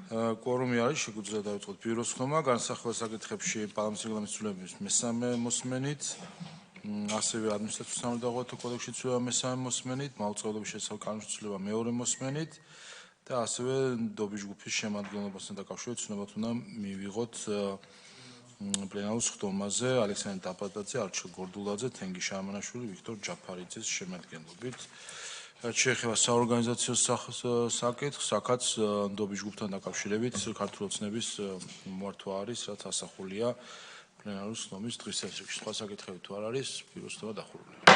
კვორუმი არის შეგვიძლია დავიწყოთ ბიუროს ხდომა განსახილველ საკითხებში პარლამენტის რეგლამენტის ცვლილების მესამე მოსმენით, ასევე ადმინისტრაციულ სამართალდაღუათო კოდექსში ცვლილება მესამე მოსმენით, მაუწყებლობის შესახებ კანონში ცვლილება მეორე მოსმენით და ასევე ნდობის ჯგუფის შემადგენლობასთან დაკავშირებით ცნობათ უნდა მივიღოთ პლენარულ ხდომაზე ალექსანდრე დაბადაძე, არჩილ გორდულაძე, თენგიზ შაამანაშვილი, ვიქტორ ჯაფარიძის შემადგენლობით. შეეხება საორგანიზაციო საკითხს, აქაც ნდობის ჯგუფთან დაკავშირებით ქართული ოცნების მმართველ არის, რაც ასახულია პლენარული ხდომის დღის წესრიგში. სხვა საკითხები თუ არ არის, ბიუროს ხდომა დახურულია.